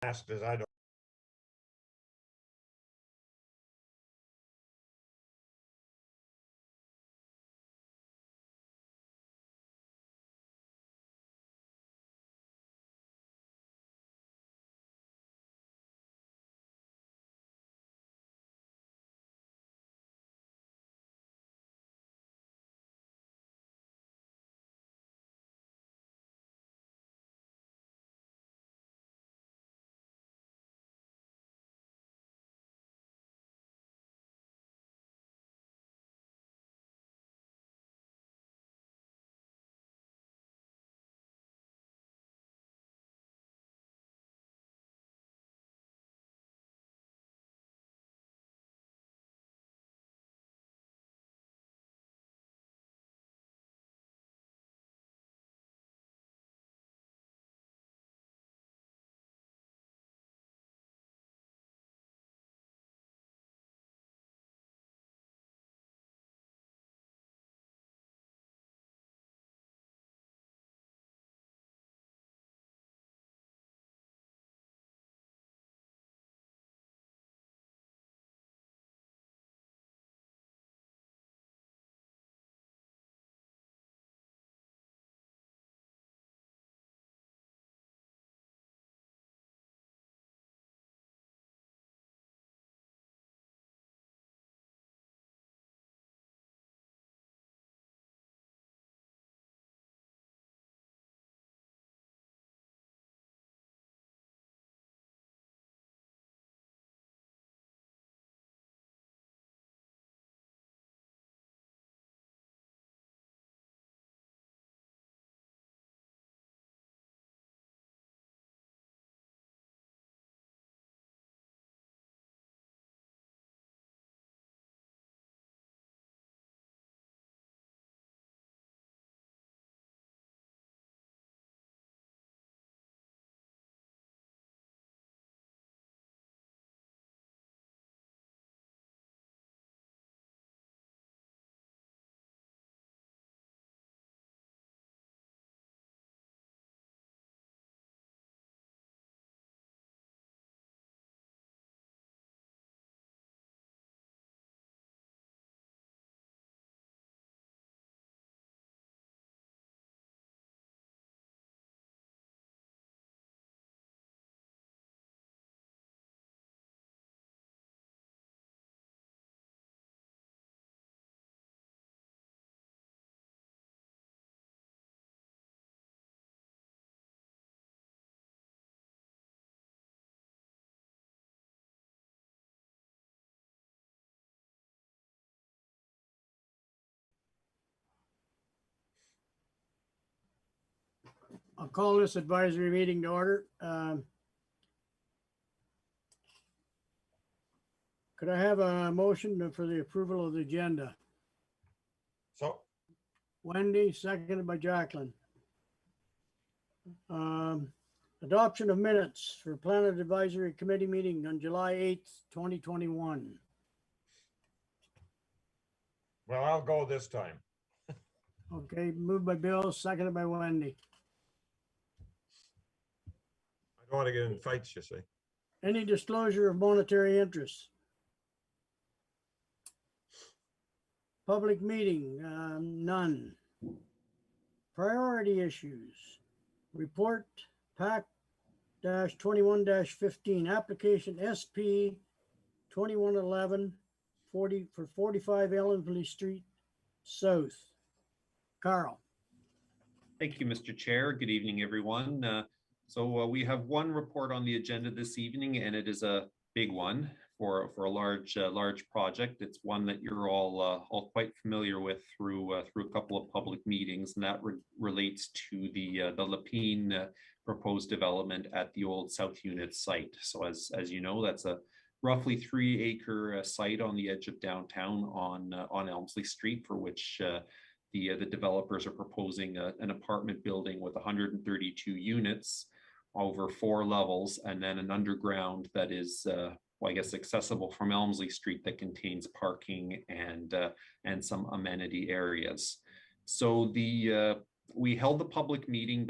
asked is I don't. I'll call this advisory meeting to order. Could I have a motion for the approval of the agenda? So, Wendy, seconded by Jacqueline. Adoption of minutes for Planet Advisory Committee meeting on July 8th, 2021. well, I'll go this time. Okay, moved by Bill, seconded by Wendy. I don't want to get in fights, you see. Any disclosure of monetary interest? Public meeting, none. Priority issues. Report PAC-21-15, application SP 2111 for 45 Elmsley Street South. Carl. Thank you, Mr. Chair. Good evening, everyone. So we have one report on the agenda this evening, and it is a big one for a large project. It's one that you're all quite familiar with through a couple of public meetings, and that relates to the Lapine proposed development at the old South Unit site. So as you know, that's a roughly 3-acre site on the edge of downtown on Elmsley Street, for which the developers are proposing an apartment building with 132 units over 4 levels, and then an underground that is, well, I guess, accessible from Elmsley Street, that contains parking and some amenity areas. So the we held the public meeting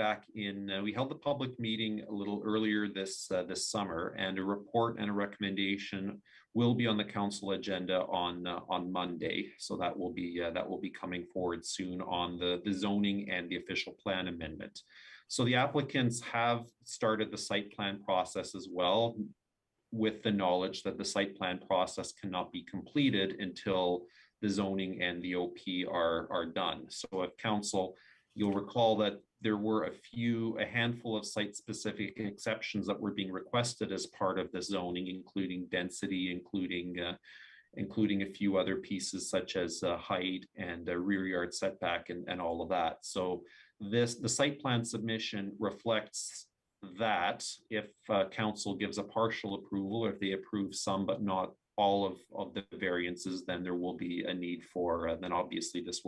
we held the public meeting a little earlier this summer, and a report and a recommendation will be on the council agenda on Monday. So that will be coming forward soon on the zoning and the official plan amendment. So the applicants have started the site plan process as well, with the knowledge that the site plan process cannot be completed until the zoning and the OP are done. So if council, you'll recall that there were a handful of site-specific exceptions that were being requested as part of the zoning, including density, including a few other pieces such as height and rear yard setback and all of that. So the site plan submission reflects that. If council gives a partial approval, or if they approve some but not all of the variances, then there will be a need for, then obviously this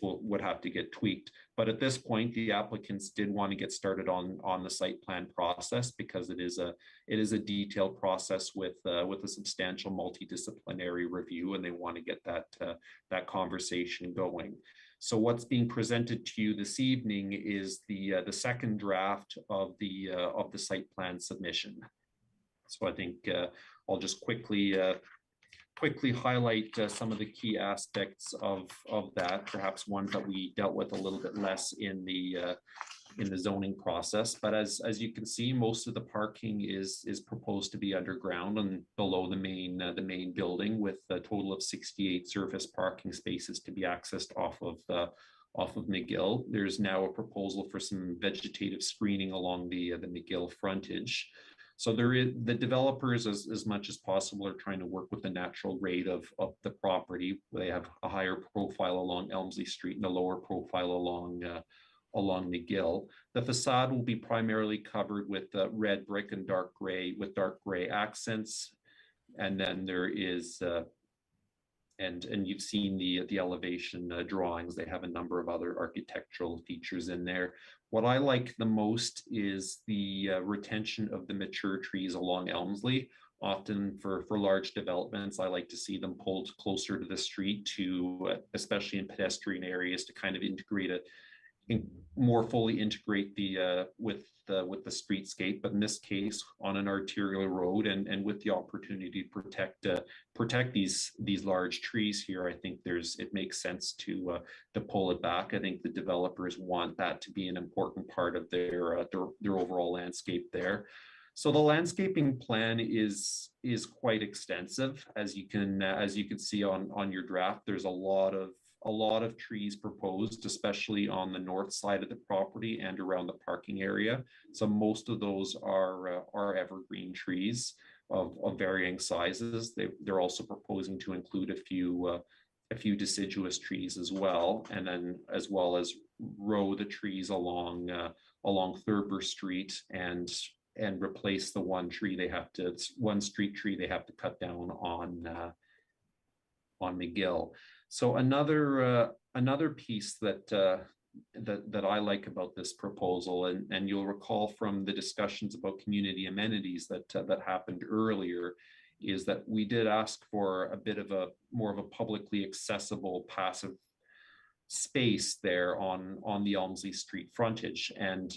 would have to get tweaked. But at this point, the applicants did want to get started on the site plan process, because it is a detailed process with a substantial multidisciplinary review, and they want to get that conversation going. So what's being presented to you this evening is the second draft of the site plan submission. So I think I'll just quickly highlight some of the key aspects of that, perhaps ones that we dealt with a little bit less in the zoning process. But as you can see, most of the parking is proposed to be underground and below the main building, with a total of 68 surface parking spaces to be accessed off of McGill. There's now a proposal for some vegetative screening along the McGill frontage. So the developers, as much as possible, are trying to work with the natural grade of the property. They have a higher profile along Elmsley Street and a lower profile along McGill. The facade will be primarily covered with red brick and dark gray accents. And then there is, and you've seen the elevation drawings. They have a number of other architectural features in there. What I like the most is the retention of the mature trees along Elmsley. Often for large developments, I like to see them pulled closer to the street, to especially in pedestrian areas, to kind of more fully integrate with the streetscape. But in this case, on an arterial road and with the opportunity to protect these large trees here, I think it makes sense to pull it back. I think the developers want that to be an important part of their overall landscape there. So the landscaping plan is quite extensive, as you can see on your draft. There's a lot of trees proposed, especially on the north side of the property and around the parking area. So most of those are evergreen trees of varying sizes. They're also proposing to include a few deciduous trees as well, and then as well as row the trees along Thurber Street and replace the one street tree they have to cut down on McGill. So another piece that I like about this proposal, and you'll recall from the discussions about community amenities that happened earlier, is that we did ask for a bit of more of a publicly accessible passive space there on the Elmsley Street frontage, and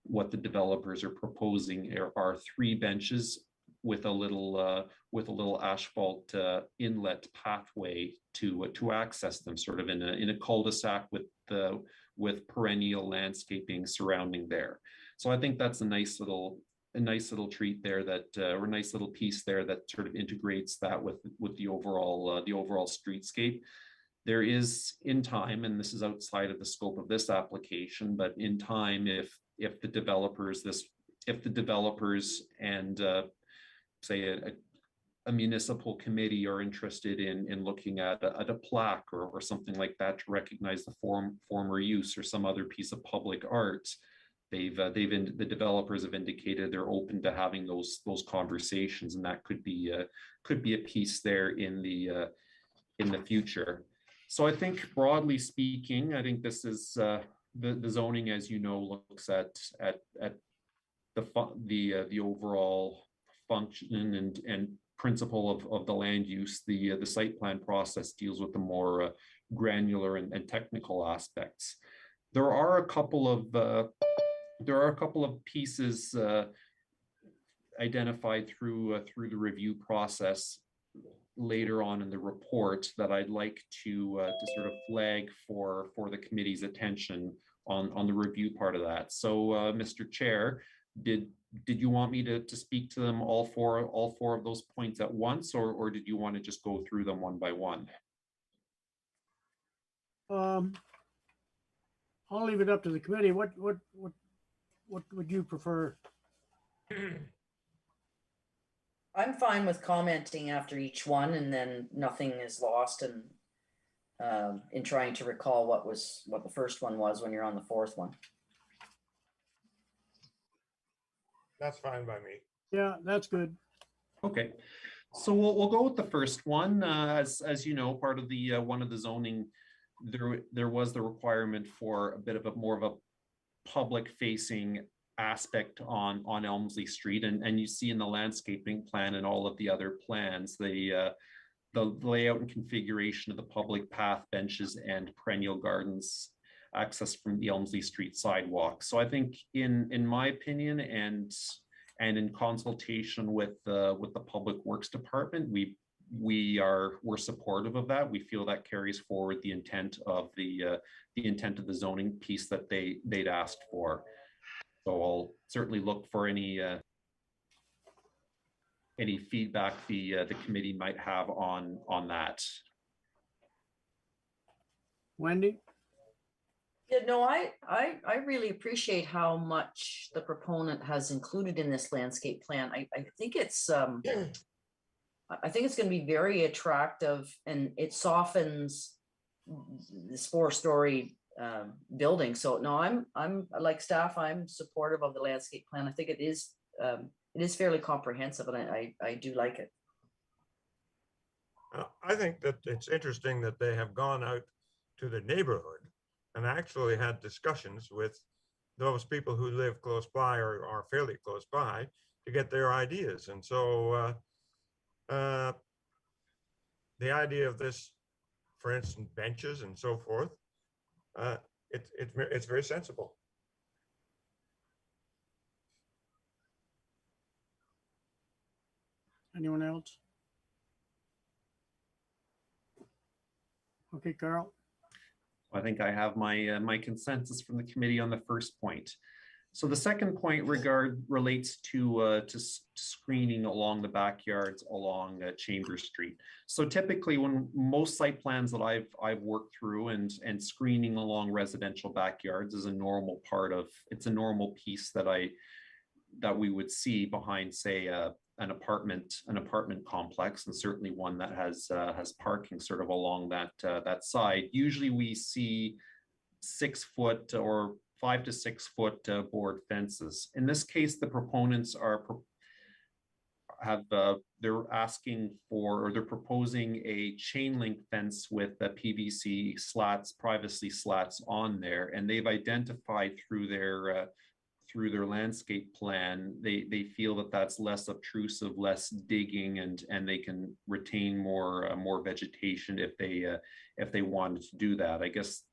what the developers are proposing are 3 benches with a little asphalt inlet pathway to access them, sort of in a cul-de-sac with perennial landscaping surrounding there. So I think that's a nice little treat there, or a nice little piece there that sort of integrates that with the overall streetscape. There is, in time, and this is outside of the scope of this application, but in time, if the developers and say a municipal committee are interested in looking at a plaque or something like that to recognize the former use, or some other piece of public art, the developers have indicated they're open to having those conversations, and that could be a piece there in the future. So I think, broadly speaking, I think this is the zoning, as you know, looks at the overall function and principle of the land use. The site plan process deals with the more granular and technical aspects. there are a couple of pieces identified through the review process later on in the report that I'd like to sort of flag for the committee's attention on the review part of that. So, Mr. Chair, did you want me to speak to them all four of those points at once, or did you want to just go through them one by one? I'll leave it up to the committee. What would you prefer? I'm fine with commenting after each one, and then nothing is lost in trying to recall what the first one was when you're on the fourth one. That's fine by me. Yeah, that's good. Okay, so we'll go with the first one. As you know, part of the one of the zoning, there was the requirement for a bit of more of a public facing aspect on Elmsley Street, and you see in the landscaping plan and all of the other plans the layout and configuration of the public path, benches, and perennial gardens access from the Elmsley Street sidewalk. So I think in my opinion and in consultation with the Public Works Department, we're supportive of that. We feel that carries forward the intent of the zoning piece that they'd asked for. So I'll certainly look for any feedback the committee might have on that. Wendy? Yeah, no, I really appreciate how much the proponent has included in this landscape plan. I think it's I think it's going to be very attractive, and it softens this 4-story building. So no, I'm like staff, I'm supportive of the landscape plan. I think it is fairly comprehensive, and I do like it. I think that it's interesting that they have gone out to the neighborhood and actually had discussions with those people who live close by or are fairly close by to get their ideas. And so the idea of this, for instance, benches and so forth, it's very sensible. Anyone else? Okay, Carl. I think I have my consensus from the committee on the first point. So the second point relates to screening along the backyards along Chambers Street. So typically, when most site plans that I've worked through and screening along residential backyards is a normal part of, it's a normal piece that we would see behind, say, an apartment complex, and certainly one that has parking sort of along that side. Usually we see 6 foot or 5 to 6 foot board fences. In this case, the proponents they're asking for, or they're proposing a chain link fence with the PVC slats, privacy slats on there, and they've identified through their landscape plan, they feel that that's less obtrusive, less digging, and they can retain more vegetation if they wanted to do that, I guess.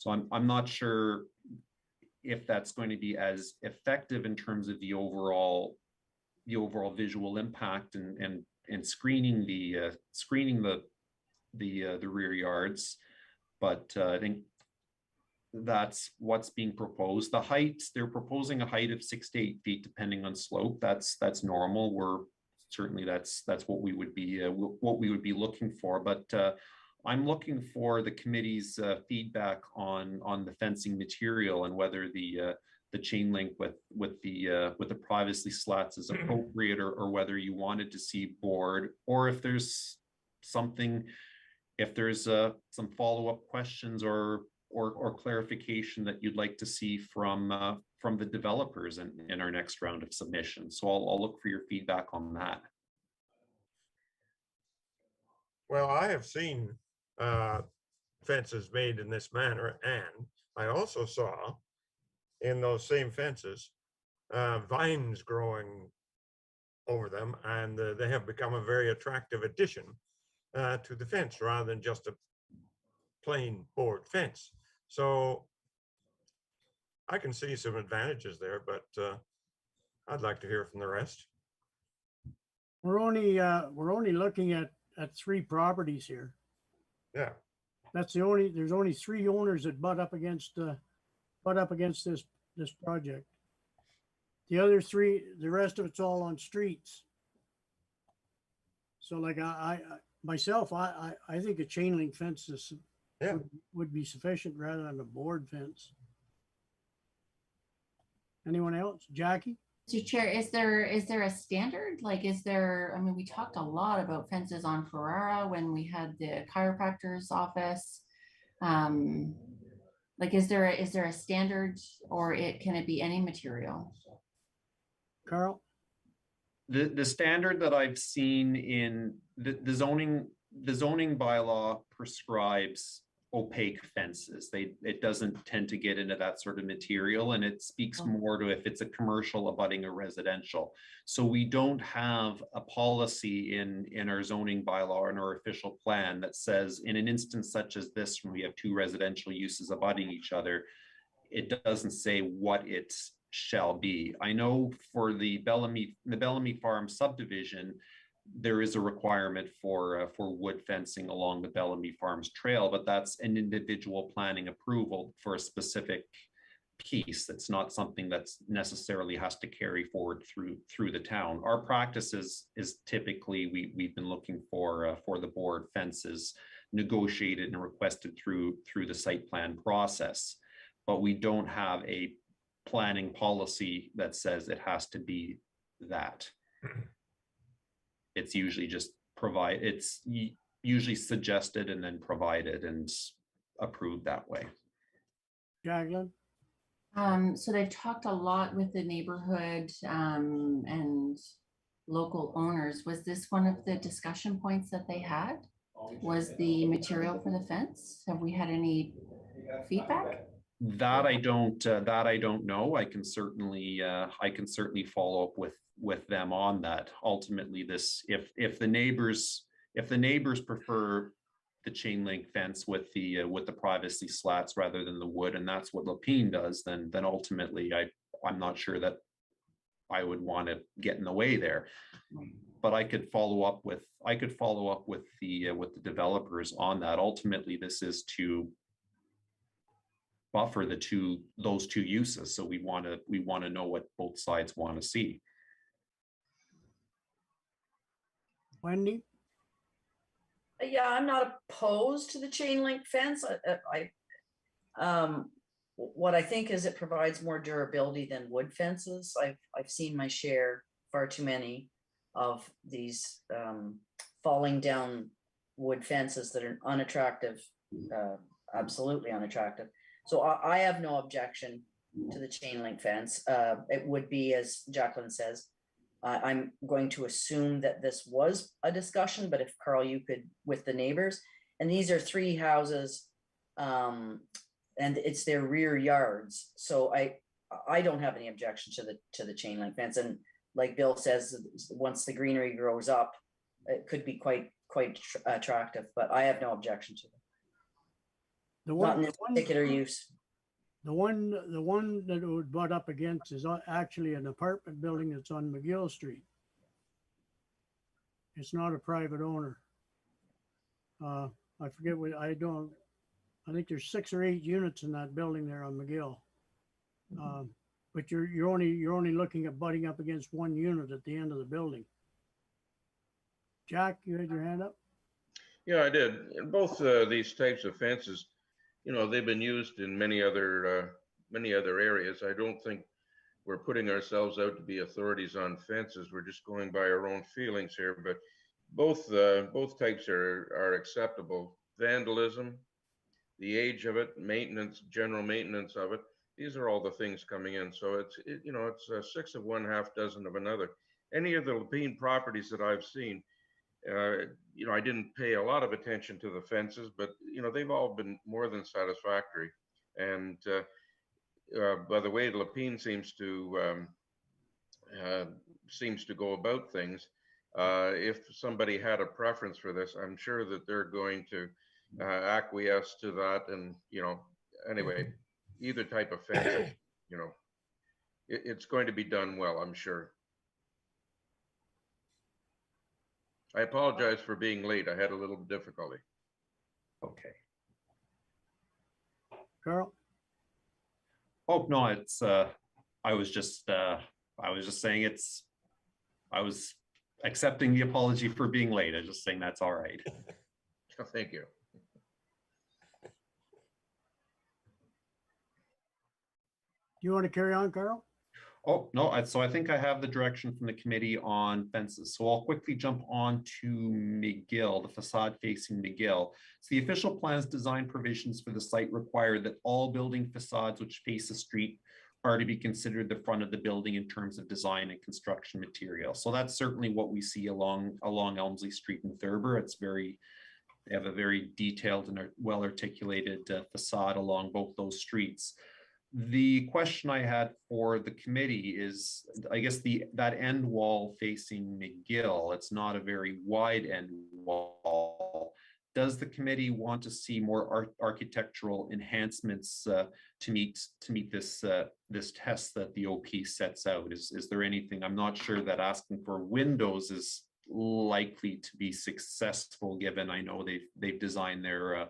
So I'm not sure if that's going to be as effective in terms of the overall visual impact and screening the rear yards, but I think that's what's being proposed. The height, they're proposing a height of 6 to 8 feet depending on slope. That's normal. We're certainly that's what we would be looking for, but I'm looking for the committee's feedback on the fencing material and whether the chain link with the privacy slats is appropriate, or whether you wanted to see board, or if there's something, if there's some follow-up questions or clarification that you'd like to see from the developers in our next round of submissions. So I'll look for your feedback on that. Well, I have seen fences made in this manner, and I also saw in those same fences vines growing over them, and they have become a very attractive addition to the fence rather than just a plain board fence. So I can see some advantages there, but I'd like to hear from the rest. We're only looking at 3 properties here. Yeah, That's there's only 3 owners that butt up against this project. The other 3, the rest of it's all on streets. So like myself, I think a chain link fence yeah. would be sufficient rather than a board fence. Anyone else? Jackie? Mr. Chair, is there a standard? Like, I mean, we talked a lot about fences on Ferrara when we had the chiropractor's office. Like, is there a standard, or can it be any material? Carl? The standard that I've seen in the zoning bylaw prescribes opaque fences. It doesn't tend to get into that sort of material, and it speaks more to if it's a commercial abutting a residential. So we don't have a policy in our zoning bylaw or in our official plan that says in an instance such as this, when we have 2 residential uses abutting each other, it doesn't say what it shall be. I know for the Bellamy Farm subdivision, there is a requirement for wood fencing along the Bellamy Farms trail, but that's an individual planning approval for a specific piece. That's not something that's necessarily has to carry forward through the town. Our practice is typically we've been looking for the board fences negotiated and requested through the site plan process, but we don't have a planning policy that says it has to be that. It's usually just it's usually suggested and then provided and approved that way. Jacqueline? So they've talked a lot with the neighborhood and local owners. Was this one of the discussion points that they had? Was the material for the fence? Have we had any feedback? That I don't know. I can certainly follow up with them on that. Ultimately, this if the neighbors prefer the chain link fence with the privacy slats rather than the wood, and that's what Lapine does, then ultimately I'm not sure that I would want to get in the way there. But I could follow up with the developers on that. Ultimately, this is to buffer those two uses. So we want to know what both sides want to see. Wendy? Yeah, I'm not opposed to the chain link fence. What I think is it provides more durability than wood fences. I've seen my share, far too many, of these falling down wood fences that are unattractive, absolutely unattractive. So I have no objection to the chain link fence. It would be, as Jacqueline says, I'm going to assume that this was a discussion, but if Carl, you could, with the neighbors, and these are 3 houses, and it's their rear yards. So I don't have any objection to the chain link fence. And like Bill says, once the greenery grows up, it could be quite attractive, but I have no objection to it. Not in this particular use. The one that it would butt up against is actually an apartment building that's on McGill Street. It's not a private owner. I forget what, I think there's 6 or 8 units in that building there on McGill. But you're only looking at butting up against 1 unit at the end of the building. Jack, you had your hand up? Yeah, I did. And both these types of fences, you know, they've been used in many other areas. I don't think we're putting ourselves out to be authorities on fences. We're just going by our own feelings here. But both types are acceptable. Vandalism, the age of it, maintenance, general maintenance of it. These are all the things coming in. So it's 6 of one, half dozen of another. Any of the Lapine properties that I've seen, I didn't pay a lot of attention to the fences, but they've all been more than satisfactory. And by the way, Lapine seems to go about things. If somebody had a preference for this, I'm sure that they're going to acquiesce to that. And anyway, either type of fence you know, it's going to be done well, I'm sure. I apologize for being late. I had a little difficulty. Okay. Carl? Oh, no, it's, I was just saying I was accepting the apology for being late. I was just saying that's all right. Thank you. Do you want to carry on, Carl? Oh, no, so I think I have the direction from the committee on fences. So I'll quickly jump on to McGill, the facade facing McGill. So the official plans design provisions for the site require that all building facades which face a street are to be considered the front of the building in terms of design and construction material. So that's certainly what we see along Elmsley Street in Thurber. They have a very detailed and well articulated facade along both those streets. The question I had for the committee is, I guess that end wall facing McGill, it's not a very wide end wall. Does the committee want to see more architectural enhancements to meet this this test that the OP sets out? Is there anything? I'm not sure that asking for windows is likely to be successful, given I know they've designed their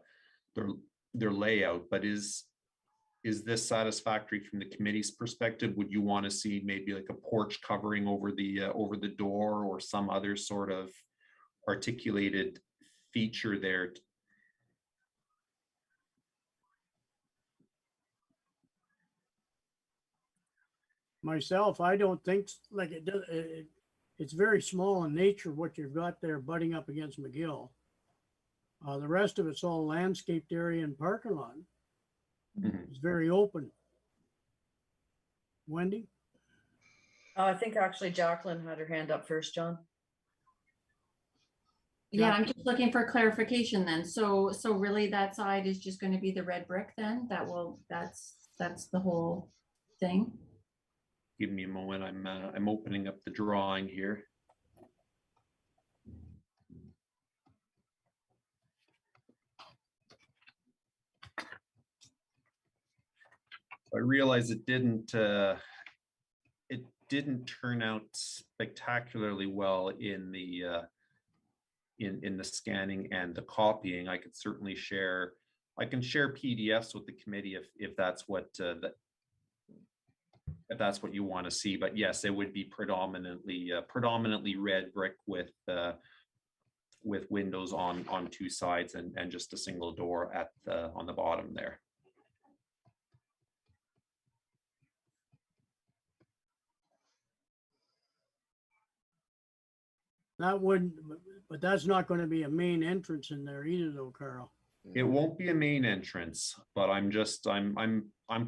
layout, but is this satisfactory from the committee's perspective? Would you want to see maybe like a porch covering over the door, or some other sort of articulated feature there? Myself, I don't think like it does. It's very small in nature what you've got there butting up against McGill. The rest of it's all landscaped area and parking lot. Mhm. It's very open. Wendy? I think actually Jacqueline had her hand up first, John. Yeah, I'm just looking for clarification then. So really that side is just going to be the red brick then? That's the whole thing? Give me a moment. I'm opening up the drawing here. I realize it didn't turn out spectacularly well in the scanning and the copying. I could certainly share PDFs with the committee if that's what you want to see. But yes, it would be predominantly red brick with windows on two sides and just a single door on the bottom there. That wouldn't, but that's not going to be a main entrance in there either though, Carl. It won't be a main entrance, but I'm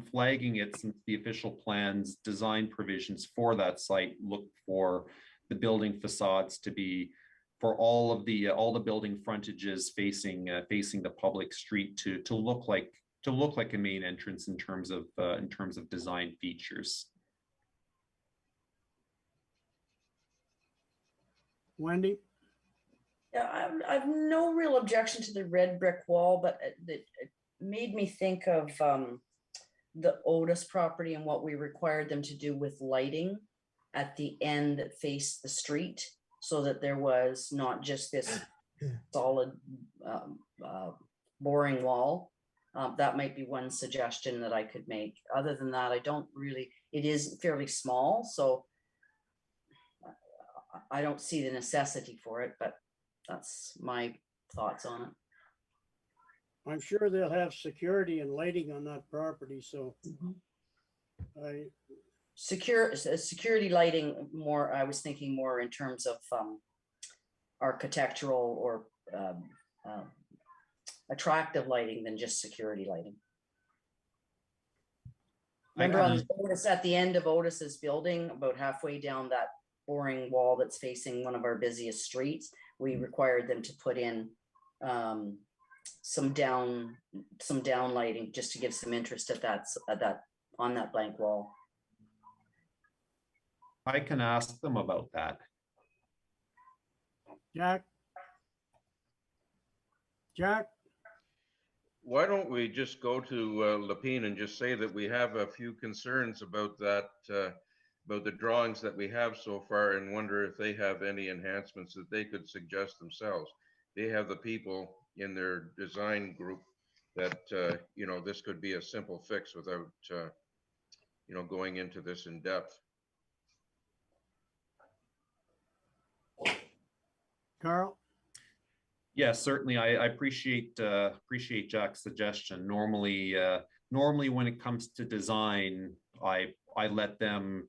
flagging it since the official plans design provisions for that site look for the building facades to be for all the building frontages facing the public street to look like a main entrance in terms of design features. Wendy? Yeah, I've no real objection to the red brick wall, but it made me think of the Otis property and what we required them to do with lighting at the end that faced the street, so that there was not just this solid boring wall. That might be one suggestion that I could make. Other than that, it is fairly small, so I don't see the necessity for it, but that's my thoughts on it. I'm sure they'll have security and lighting on that property, so Security lighting more, I was thinking more in terms of architectural or attractive lighting than just security lighting. Remember on Otis, at the end of Otis's building, about halfway down that boring wall that's facing one of our busiest streets, we required them to put in some down lighting just to give some interest on that blank wall. I can ask them about that. Jack? why don't we just go to Lapine and just say that we have a few concerns about that, about the drawings that we have so far, and wonder if they have any enhancements that they could suggest themselves. They have the people in their design group that, you know, this could be a simple fix without, you know, going into this in depth. Carl? Yes, certainly. I appreciate Jack's suggestion. Normally when it comes to design, I let them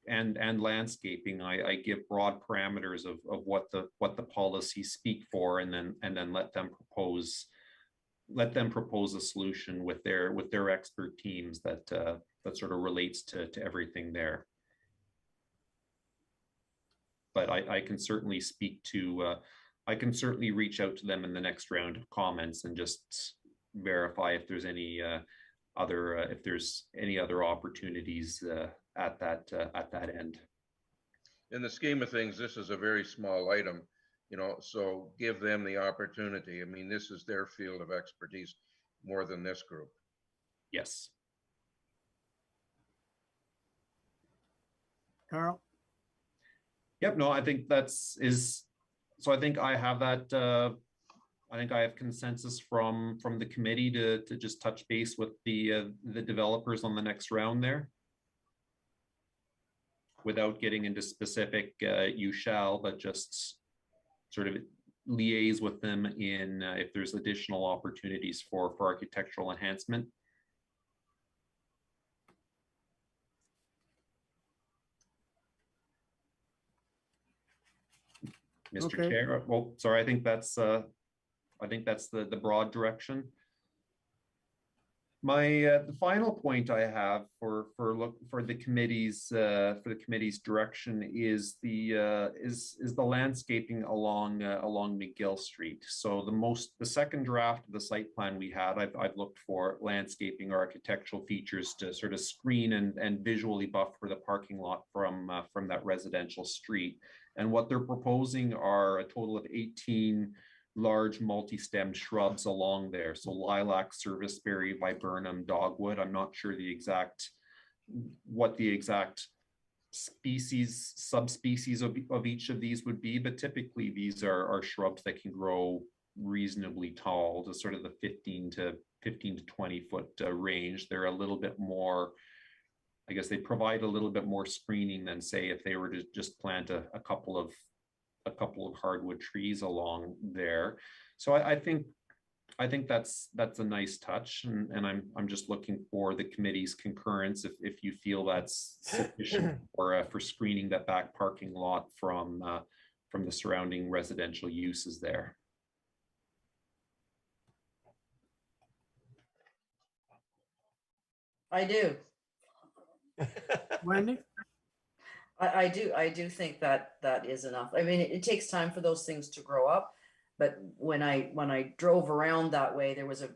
and landscaping, I give broad parameters of what the policies speak for, and then let them propose a solution with their expert teams that sort of relates to everything there. But I can certainly speak to I can certainly reach out to them in the next round of comments and just verify if there's any other opportunities at that end. In the scheme of things, this is a very small item, you know, so give them the opportunity. I mean, this is their field of expertise more than this group. Yes. Carl? Yep. No, I think so I think I have that. I think I have consensus from the committee to just touch base with the developers on the next round there, without getting into specific you shall, but just sort of liaise with them in if there's additional opportunities for architectural enhancement. Mr. Okay. Chair, well, sorry, I think that's the broad direction. My the final point I have for the committee's direction is the landscaping along McGill Street. So the second draft of the site plan we had, I've looked for landscaping architectural features to sort of screen and visually buffer the parking lot from that residential street. And what they're proposing are a total of 18 large multi-stemmed shrubs along there. So lilac, serviceberry, viburnum, dogwood. I'm not sure what the exact subspecies of each of these would be, but typically these are shrubs that can grow reasonably tall, to sort of the 15 to 20 foot range. They're a little bit more, I guess they provide a little bit more screening than, say, if they were to just plant a couple of hardwood trees along there. So I think that's a nice touch, and I'm just looking for the committee's concurrence if you feel that's sufficient for screening that back parking lot from the surrounding residential uses there. I do. Wendy? I do think that is enough. I mean, it takes time for those things to grow up, but when I drove around that way, there was a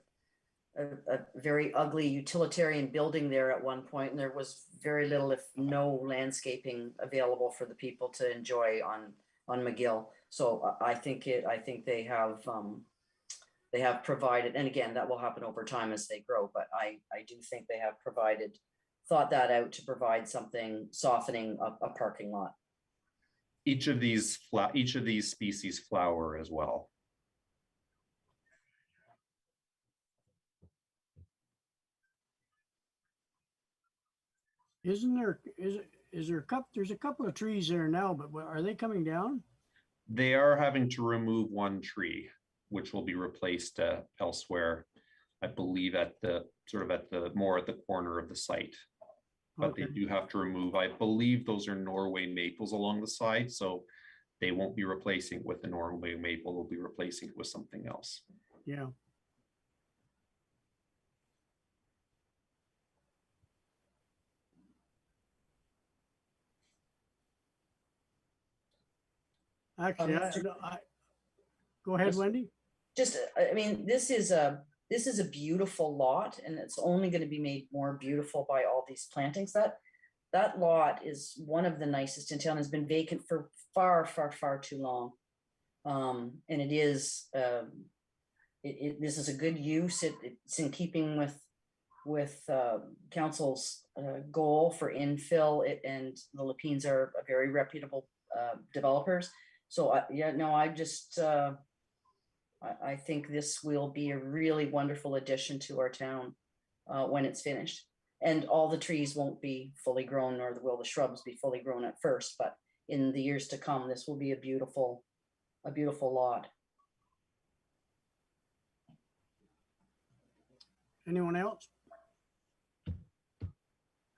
very ugly utilitarian building there at one point, and there was very little, if no, landscaping available for the people to enjoy on McGill. So I think they have provided, and again, that will happen over time as they grow, but I do think they have thought that out to provide something softening a parking lot. Each of these species flower as well. Is there there's a couple of trees there now, but are they coming down? They are having to remove one tree, which will be replaced elsewhere, I believe at the corner of the site. But Okay. they do have to remove, I believe those are Norway maples along the side, so they won't be replacing it with the Norway maple, they'll be replacing it with something else. Yeah. Actually, go ahead, Yes. Wendy. Just, I mean, this is a beautiful lot, and it's only going to be made more beautiful by all these plantings. That lot is one of the nicest in town. Has been vacant for far too long, and it is this is a good use. It's in keeping with council's goal for infill, and the Lapines are a very reputable developers. So yeah, no, I think this will be a really wonderful addition to our town when it's finished. And all the trees won't be fully grown, nor will the shrubs be fully grown at first, but in the years to come, this will be a beautiful lot. Anyone else?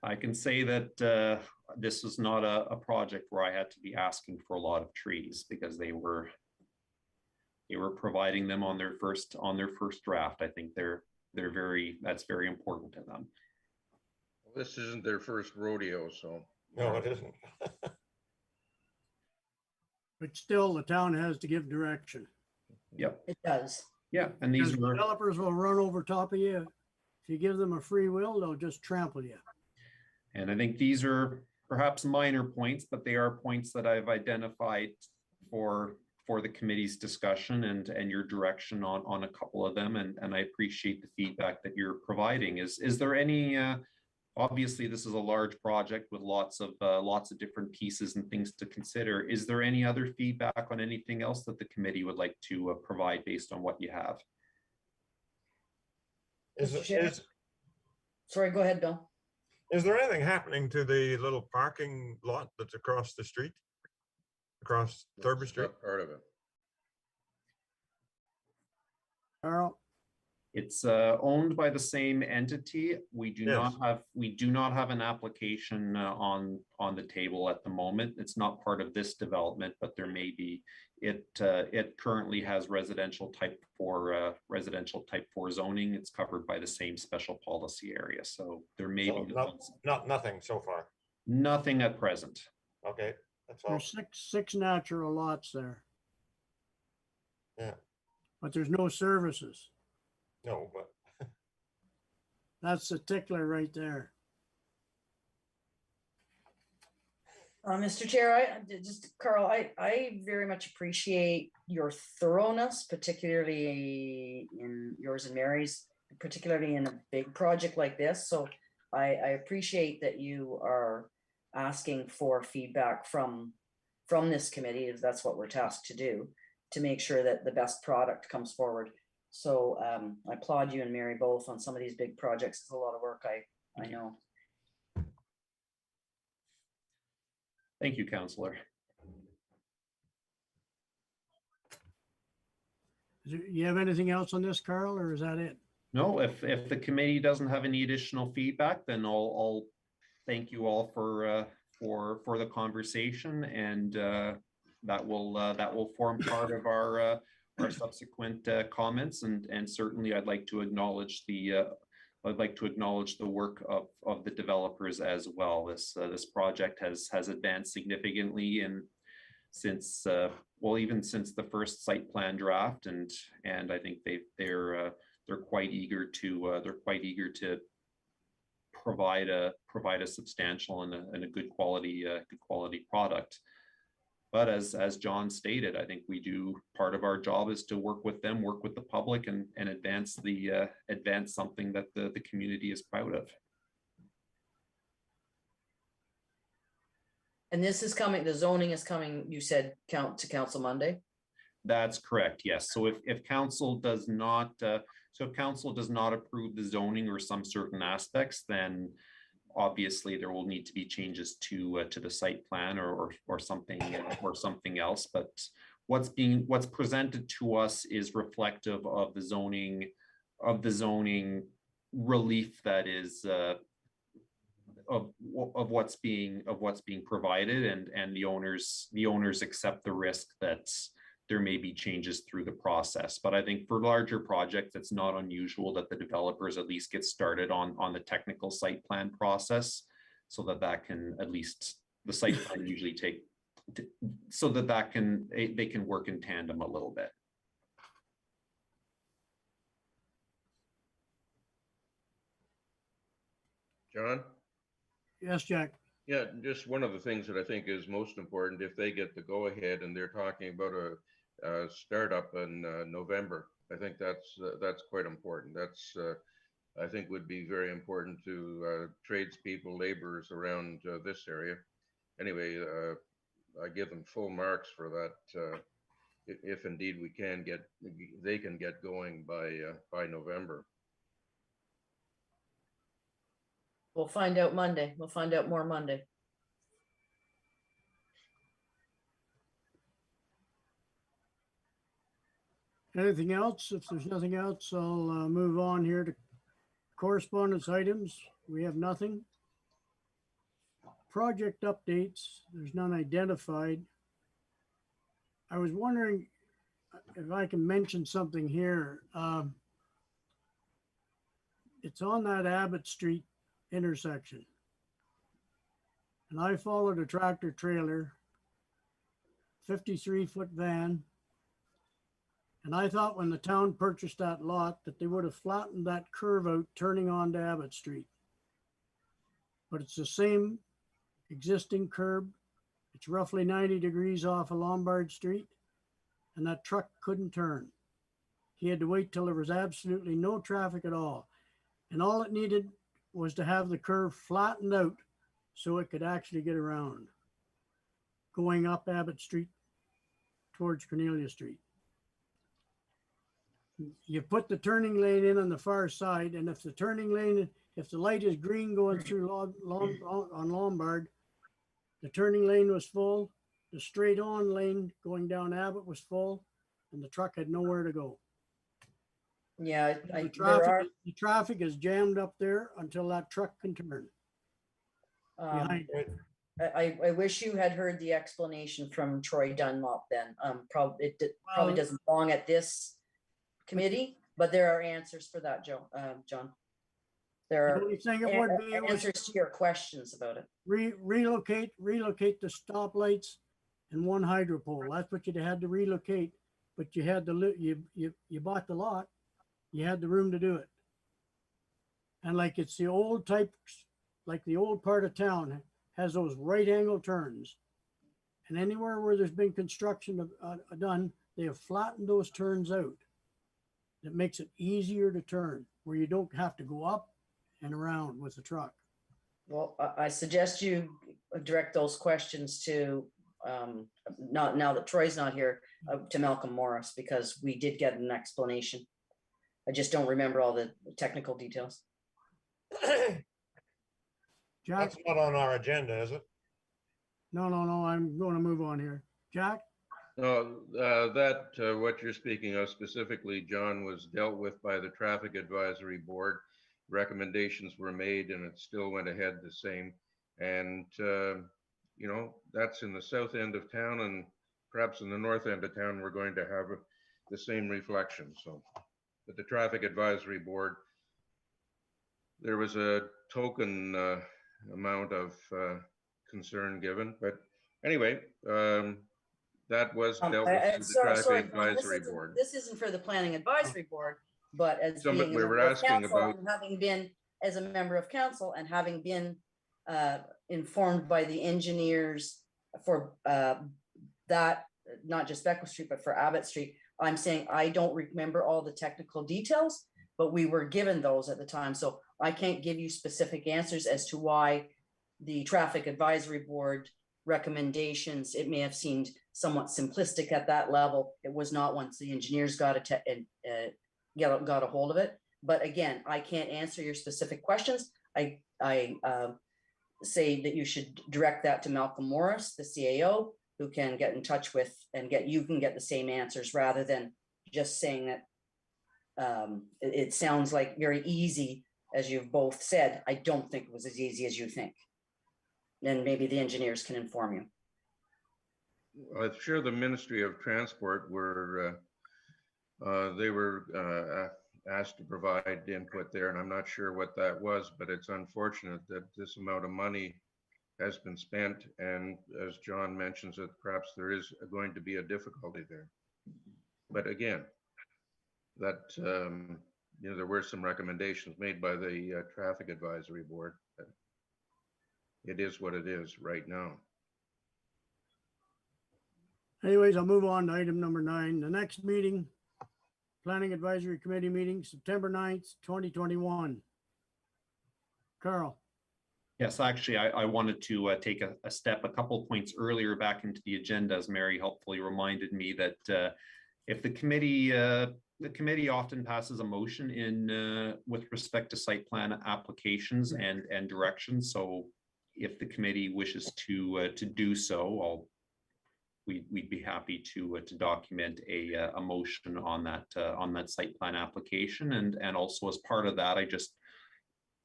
I can say that this was not a project where I had to be asking for a lot of trees, because they were providing them on their first draft. I think that's very important to them. This isn't their first rodeo, so. No, it isn't. But still, the town has to give direction. Yep. It does. Yeah, and these Because were, developers will run over top of you. If you give them a free will, they'll just trample you. and I think these are perhaps minor points, but they are points that I've identified for the committee's discussion and your direction on a couple of them. And I appreciate the feedback that you're providing. Is there any, obviously this is a large project with lots of different pieces and things to consider. Is there any other feedback on anything else that the committee would like to provide based on what you have? Mr. Chair? Sorry, go ahead, Bill. Is there anything happening to the little parking lot that's across the street? Across Thurber Street? Not part of it. Carl, It's owned by the same entity. We do Yes. not have an application on the table at the moment. It's not part of this development, but there may be. It currently has residential type 4 zoning. It's covered by the same special policy area. So there may So be nothing so far. nothing at present. Okay, that's all. there's six natural lots there. Yeah. But there's no services. No, but That's the tickler right there. Mr. Chair, Carl, I very much appreciate your thoroughness, particularly in yours and Mary's, particularly in a big project like this. So I appreciate that you are asking for feedback from this committee, as that's what we're tasked to do, to make sure that the best product comes forward. So I applaud you and Mary both on some of these big projects. It's a lot of work, I know. Thank you, Councillor. You have anything else on this, Carl, or is that it? No, if the committee doesn't have any additional feedback, then I'll thank you all for the conversation, and that will form part of our subsequent comments, and certainly I'd like to acknowledge the work of the developers as well. This project has advanced significantly since even since the first site plan draft, and I think they're quite eager to provide a substantial and a good quality product. But as John stated, I think part of our job is to work with them, work with the public, and advance something that the community is proud of. And this is coming, the zoning is coming, you said, to council Monday? That's correct, yes. So if council does not approve the zoning or some certain aspects, then obviously there will need to be changes to the site plan or something else. But what's presented to us is reflective of the zoning relief that is of what's being provided, and the owners accept the risk that there may be changes through the process. But I think for larger projects, it's not unusual that the developers at least get started on the technical site plan process, so that can at least the site plan usually take, so that they can work in tandem a little bit. John? Yes, Jack. Yeah, just one of the things that I think is most important, if they get the go ahead and they're talking about startup in November. I think that's quite important. That's I think would be very important to tradespeople, laborers around this area. Anyway, I give them full marks for that. If indeed they can get going by November. We'll find out Monday. We'll find out more Monday. Anything else? If there's nothing else, I'll move on here to correspondence items. We have nothing. Project updates, there's none identified. I was wondering if I can mention something here. It's on that Abbott Street intersection. And I followed a tractor trailer, 53-foot van. And I thought when the town purchased that lot that they would have flattened that curve out turning onto Abbott Street. But it's the same existing curb. It's roughly 90 degrees off of Lombard Street, and that truck couldn't turn. He had to wait till there was absolutely no traffic at all. And all it needed was to have the curve flattened out so it could actually get around going up Abbott Street towards Cornelia Street. You put the turning lane in on the far side, and if the turning lane, if the light is green going through on Lombard, the turning lane was full, the straight on lane going down Abbott was full, and the truck had nowhere to go. Yeah, The traffic is jammed up there until that truck can turn. Behind it. I wish you had heard the explanation from Troy Dunlop then. Probably doesn't belong at this committee, but there are answers for that, John. There are The only thing it would be was answers to your questions about it. relocate the stoplights and one hydro pole. That's what you'd had to relocate, but you had you bought the lot, you had the room to do it. And like it's the old type, like the old part of town has those right angle turns. And anywhere where there's been construction done, they have flattened those turns out. That makes it easier to turn, where you don't have to go up and around with the truck. Well, I suggest you direct those questions to, not now that Troy's not here, to Malcolm Morris, because we did get an explanation. I just don't remember all the technical details. Jack? That's not on our agenda, is it? No, I'm going to move on here. Jack? No, what you're speaking of specifically, John, was dealt with by the Traffic Advisory Board. Recommendations were made and it still went ahead the same. And, you know, that's in the south end of town, and perhaps in the north end of town, we're going to have the same reflection. So, but the Traffic Advisory Board, there was a token amount of concern given. But anyway, that was dealt with through the Traffic Advisory Board. This isn't for the Planning Advisory Board, but as So, being we a were member of asking council about- and having been as a member of council and having been informed by the engineers for that, not just Beckwith Street, but for Abbott Street, I'm saying I don't remember all the technical details, but we were given those at the time. So I can't give you specific answers as to why the Traffic Advisory Board recommendations, it may have seemed somewhat simplistic at that level. It was not once the engineers got a hold of it. But again, I can't answer your specific questions. I say that you should direct that to Malcolm Morris, the CAO, who can get in touch with and you can get the same answers rather than just saying that it sounds like very easy, as you've both said. I don't think it was as easy as you think. Then maybe the engineers can inform you. I'm sure the Ministry of Transport were asked to provide input there, and I'm not sure what that was, but it's unfortunate that this amount of money has been spent, and as John mentions, that perhaps there is going to be a difficulty there. But again, that you know, there were some recommendations made by the Traffic Advisory Board. It is what it is right now. Anyways, I'll move on to item number 9. The next meeting, Planning Advisory Committee meeting, September 9th, 2021. Carl, Yes, actually, I wanted to take a step a couple points earlier back into the agenda, as Mary helpfully reminded me that if the committee often passes a motion in with respect to site plan applications and directions. So if the committee wishes to do so, we'd be happy to document a motion on that site plan application, and also as part of that, I just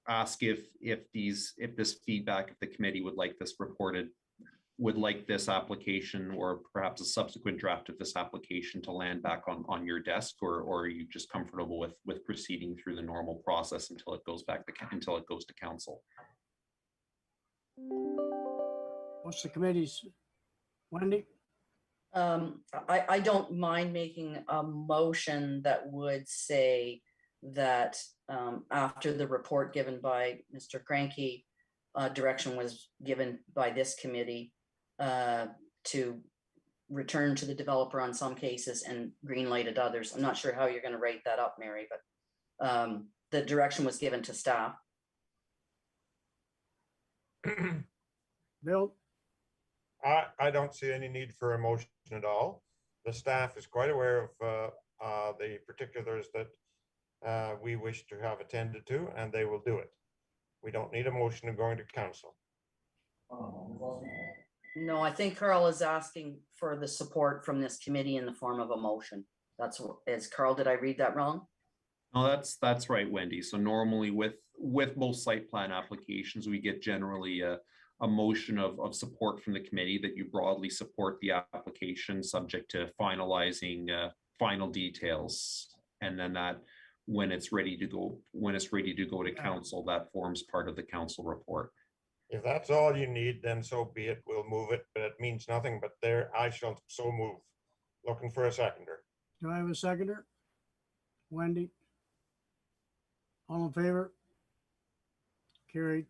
ask if this feedback, if the committee would like this reported, would like this application or perhaps a subsequent draft of this application to land back on your desk, or are you just comfortable with proceeding through the normal process until it goes to council? what's the committee's? Wendy? I don't mind making a motion that would say that after the report given by Mr. Cranky, direction was given by this committee to return to the developer on some cases and green lighted others. I'm not sure how you're going to write that up, Mary, but the direction was given to staff. Bill? I don't see any need for a motion at all. The staff is quite aware of the particulars that we wish to have attended to, and they will do it. We don't need a motion of going to council. No, I think Carl is asking for the support from this committee in the form of a motion. That's what is Carl. Did I read that wrong? No, that's right, Wendy. So normally with most site plan applications, we get generally a motion of support from the committee that you broadly support the application subject to finalizing final details. And then that when it's ready to go to council, that forms part of the council report. If that's all you need, then so be it. We'll move it, but it means nothing. But there, I shall so move. Looking for a seconder. Do I have a seconder? Wendy? All in favor? Carried.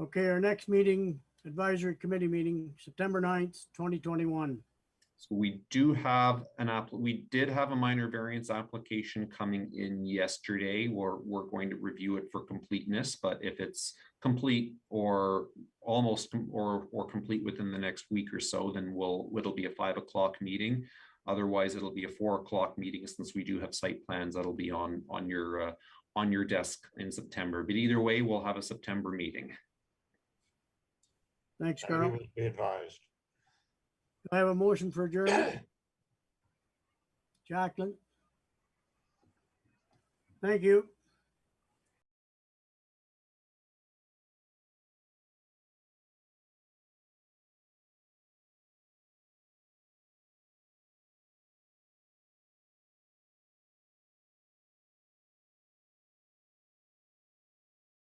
Okay, our next meeting, advisory committee meeting, September 9th, 2021. So we did have a minor variance application coming in yesterday. We're going to review it for completeness, but if it's complete or almost or complete within the next week or so, then it'll be a 5 o'clock meeting. Otherwise, it'll be a 4 o'clock meeting, since we do have site plans that'll be on your desk in September. But either way, we'll have a September meeting. Thanks, We Carl. will be advised. Do I have a motion for adjournment? Jacqueline? Thank you.